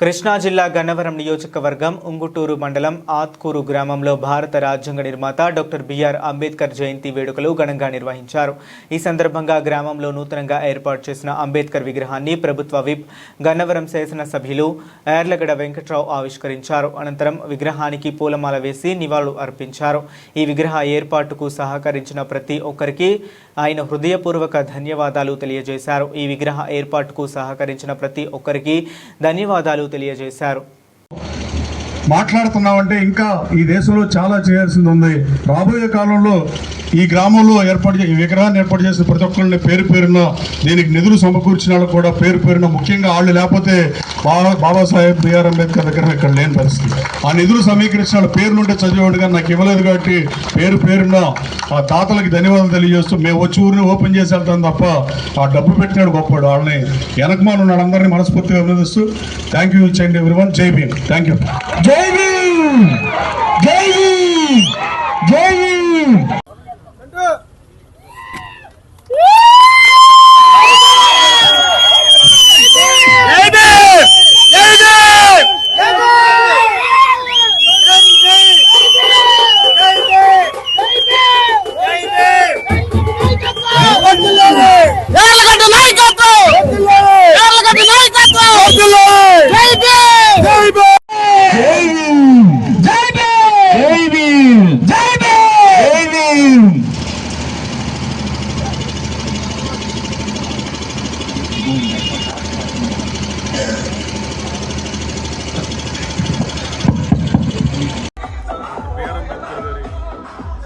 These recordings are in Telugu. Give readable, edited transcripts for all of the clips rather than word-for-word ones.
కృష్ణా జిల్లా గన్నవరం నియోజకవర్గం ఉంగుటూరు మండలం ఆత్కూరు గ్రామంలో భారత రాజ్యాంగ నిర్మాత డాక్టర్ బిఆర్ అంబేద్కర్ జయంతి వేడుకలు ఘనంగా నిర్వహించారు. ఈ సందర్భంగా గ్రామంలో నూతనంగా ఏర్పాటు చేసిన అంబేద్కర్ విగ్రహాన్ని ప్రభుత్వ విప్ గన్నవరం శాసనసభ్యులు యార్లగడ్డ వెంకట్రావు ఆవిష్కరించారు. అనంతరం విగ్రహానికి పూలమాల వేసి నివాళులు అర్పించారు. ఈ విగ్రహ ఏర్పాటుకు సహకరించిన ప్రతి ఒక్కరికి ఆయన హృదయపూర్వక ధన్యవాదాలు తెలియజేశారు. ఈ విగ్రహ ఏర్పాటుకు సహకరించిన ప్రతి ఒక్కరికి ధన్యవాదాలు తెలియజేశారు. మాట్లాడుతున్నామంటే ఇంకా ఈ దేశంలో చాలా చేయాల్సింది ఉంది. రాబోయే కాలంలో ఈ గ్రామంలో ఈ విగ్రహాన్ని ఏర్పాటు చేసిన ప్రతి ఒక్కరిని పేరు పేరున దీనికి నిధులు సమకూర్చిన వాళ్ళు కూడా పేరు పేరున, ముఖ్యంగా వాళ్ళు లేకపోతే బాబాసాహెబ్ బిఆర్ అంబేద్కర్ విగ్రహం ఇక్కడ లేని పరిస్థితి. ఆ నిధులు సమీకరించిన వాళ్ళ పేర్లుంటే చదివేవాడుగా నాకు ఇవ్వలేదు కాబట్టి పేరు పేరున ఆ దాతలకి ధన్యవాదాలు తెలియజేస్తూ, మేము వచ్చి ఊరిని ఓపెన్ చేసి వెళ్తాం తప్ప ఆ డబ్బు పెట్టినాడు గొప్పవాడు. వాళ్ళని వెనకమాను ఉన్నాడు అందరినీ మనస్ఫూర్తిగా అభినందిస్తూ థ్యాంక్ యూ చేయండి ఎవ్రీవన్. జై భీమ్. Thank you. జై భీమ్. జై భీమ్. జై భీమ్.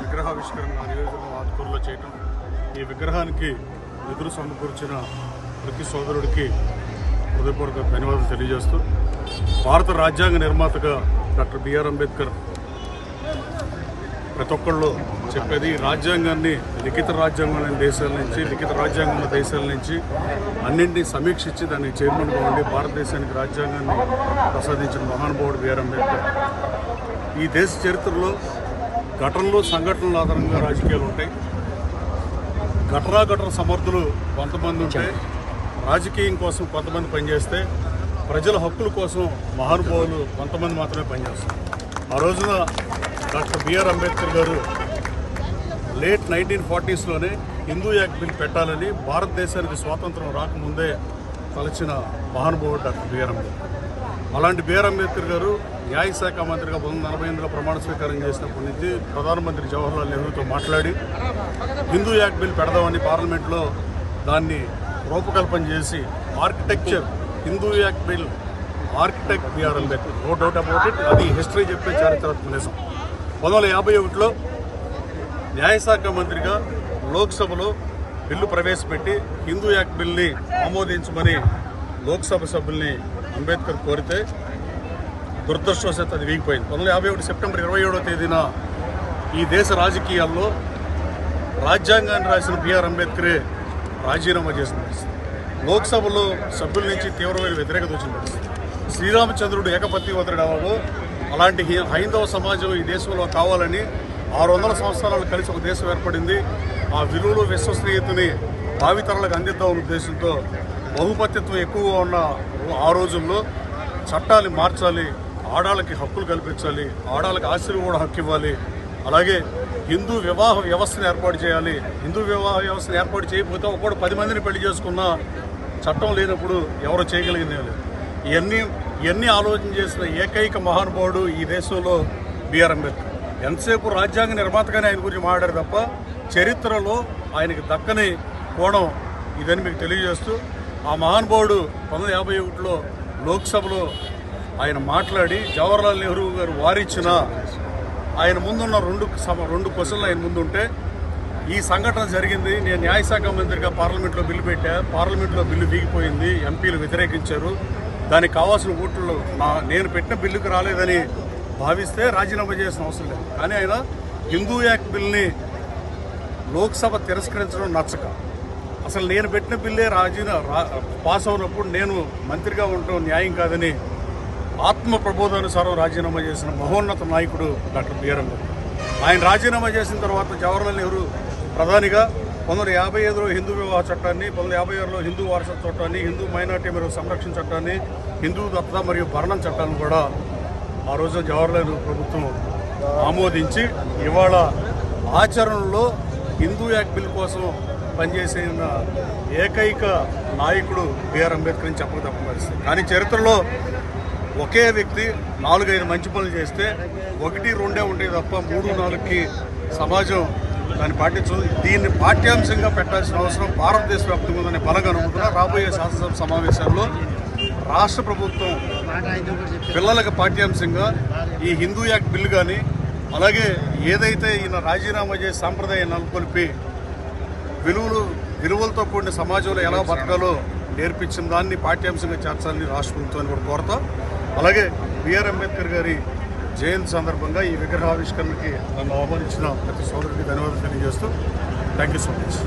విగ్రహావిష్కరణ నియోజకవర్గం ఆత్కూరులో చేయటం, ఈ విగ్రహానికి నిధులు సమకూర్చిన ప్రతి సోదరుడికి హృదయపూర్వక ధన్యవాదాలు తెలియజేస్తూ, భారత రాజ్యాంగ నిర్మాతగా డాక్టర్ బిఆర్ అంబేద్కర్ ప్రతి ఒక్కళ్ళు చెప్పేది రాజ్యాంగాన్ని లిఖిత రాజ్యాంగం ఉన్న దేశాల నుంచి అన్నింటినీ సమీక్షించి దాన్ని చైర్మన్గా ఉండి భారతదేశానికి రాజ్యాంగాన్ని ప్రసాదించిన మహానుభావుడు బిఆర్ అంబేద్కర్. ఈ దేశ చరిత్రలో ఘటనలు సంఘటనల ఆధారంగా రాజకీయాలు ఉంటాయి. ఘటన సమర్థులు కొంతమంది ఉంటే, రాజకీయం కోసం కొంతమంది పనిచేస్తే, ప్రజల హక్కుల కోసం మహానుభావులు కొంతమంది మాత్రమే పనిచేస్తారు. ఆ రోజున డాక్టర్ బిఆర్ అంబేద్కర్ గారు లేట్ 1940sలోనే హిందూ యాక్ట్ బిల్ పెట్టాలని భారతదేశానికి స్వాతంత్రం రాకముందే తలచిన మహానుభావుడు డాక్టర్ బిఆర్ అంబేద్కర్. అలాంటి బిఆర్ అంబేద్కర్ గారు న్యాయశాఖ మంత్రిగా 1948లో ప్రమాణ స్వీకారం చేసినప్పటి నుంచి ప్రధానమంత్రి జవహర్లాల్ నెహ్రూతో మాట్లాడి హిందూ యాక్ట్ బిల్ పెడదామని పార్లమెంట్లో దాన్ని రూపకల్పన చేసి architecture Hindu act bill architect B R Ambedkar, no doubt about it. అది హిస్టరీ చెప్పే చారిత్రాత్మక నిజం. 1951లో న్యాయశాఖ మంత్రిగా లోక్సభలో బిల్లు ప్రవేశపెట్టి హిందూ యాక్ట్ బిల్ని ఆమోదించమని లోక్సభ సభ్యుల్ని అంబేద్కర్ కోరితే దురదృష్టవశాత్తు అది వీగిపోయింది. 1951 సెప్టెంబర్ 27వ తేదీన ఈ దేశ రాజకీయాల్లో రాజ్యాంగాన్ని రాసిన బిఆర్ అంబేద్కరే రాజీనామా చేసిన పరిస్థితి. లోక్సభలో సభ్యుల నుంచి తీవ్రమైన వ్యతిరేకత వచ్చిన పరిస్థితి. శ్రీరామచంద్రుడు ఏకపత్నివ్రతుడు అలాంటి హైందవ సమాజం ఈ దేశంలో కావాలని 600 సంవత్సరాలు కలిసి ఒక దేశం ఏర్పడింది. ఆ విలువలు విశ్వసనీయతని భావితరాలకు అందిద్దామన్న ఉద్దేశంతో బహుమత్యత్వం ఎక్కువగా ఉన్న ఆ రోజుల్లో చట్టాలు మార్చాలి, ఆడాళ్ళకి హక్కులు కల్పించాలి, ఆడాళ్ళకి ఆశీర్వాద హక్కు ఇవ్వాలి, అలాగే హిందూ వివాహ వ్యవస్థను ఏర్పాటు చేయాలి. హిందూ వివాహ వ్యవస్థను ఏర్పాటు చేయకపోతే ఒకడు 10 మందిని పెళ్లి చేసుకున్న చట్టం లేనప్పుడు ఎవరు చేయగలిగిందే లేదు. ఇవన్నీ ఆలోచన చేసిన ఏకైక మహానుభావుడు ఈ దేశంలో బిఆర్ అంబేద్కర్. ఎంతసేపు రాజ్యాంగ నిర్మాతగానే ఆయన గురించి మాట్లాడారు తప్ప చరిత్రలో ఆయనకి దక్కని కోణం ఇదని మీకు తెలియజేస్తూ, ఆ మహానుభావుడు 1951లో లోక్సభలో ఆయన మాట్లాడి జవహర్లాల్ నెహ్రూ గారు వారిచ్చిన ఆయన ముందున్న రెండు క్వశ్చన్లు ఆయన ముందుంటే, ఈ సంఘటన జరిగింది, నేను న్యాయశాఖ మంత్రిగా పార్లమెంట్లో బిల్లు పెట్టా, పార్లమెంట్లో బిల్లు వీగిపోయింది, ఎంపీలు వ్యతిరేకించారు, దానికి కావాల్సిన ఓట్లు నేను పెట్టిన బిల్లుకు రాలేదని భావిస్తే రాజీనామా చేసిన అవసరం లేదు. కానీ ఆయన హిందూ యాక్ట్ బిల్ని లోక్సభ తిరస్కరించడం నచ్చక, అసలు నేను పెట్టిన బిల్లే పాస్ అవునప్పుడు నేను మంత్రిగా ఉండటం న్యాయం కాదని ఆత్మ ప్రబోధానుసారం రాజీనామా చేసిన మహోన్నత నాయకుడు డాక్టర్ బిఆర్ అంబేద్కర్. ఆయన రాజీనామా చేసిన తర్వాత జవహర్లాల్ నెహ్రూ ప్రధానిగా 1955లో హిందూ వివాహ చట్టాన్ని, 1956లో హిందూ వారసత్వ చట్టాన్ని, హిందూ మైనార్టీ మరియు సంరక్షణ చట్టాన్ని, హిందూ దత్తత మరియు భరణం చట్టాలను కూడా ఆ రోజు జవహర్లాల్ నెహ్రూ ప్రభుత్వం ఆమోదించి ఇవాళ ఆచరణలో హిందూ యాక్ట్ బిల్ కోసం పనిచేసిన ఏకైక నాయకుడు బిఆర్ అంబేద్కర్ అని చెప్పక తప్ప పరిస్థితి. కానీ చరిత్రలో ఒకే వ్యక్తి 4-5 మంచి పనులు చేస్తే 1-2 ఉంటాయి తప్ప 3-4కి సమాజం దాన్ని పాటించదు. దీన్ని పాఠ్యాంశంగా పెట్టాల్సిన అవసరం భారతదేశ వ్యాప్తంగా ఉందని బలంగా నమ్ముతున్నా. రాబోయే శాసనసభ సమావేశాల్లో రాష్ట్ర ప్రభుత్వం పిల్లలకు పాఠ్యాంశంగా ఈ హిందూ యాక్ట్ బిల్లు కానీ, అలాగే ఏదైతే ఈయన రాజీనామా చేసి సాంప్రదాయ నెలకొల్పి విలువలతో కూడిన సమాజంలో ఎలా బతకాలో నేర్పించిన దాన్ని పాఠ్యాంశంగా చేర్చాలని రాష్ట్ర ప్రభుత్వాన్ని కూడా కోరుతాం. అలాగే బిఆర్ అంబేద్కర్ గారి జయంతి సందర్భంగా ఈ విగ్రహావిష్కరణకి నన్ను ఆహ్వానించిన ప్రతి సోదరుడికి ధన్యవాదాలు తెలియజేస్తూ థ్యాంక్ యూ సో మచ్.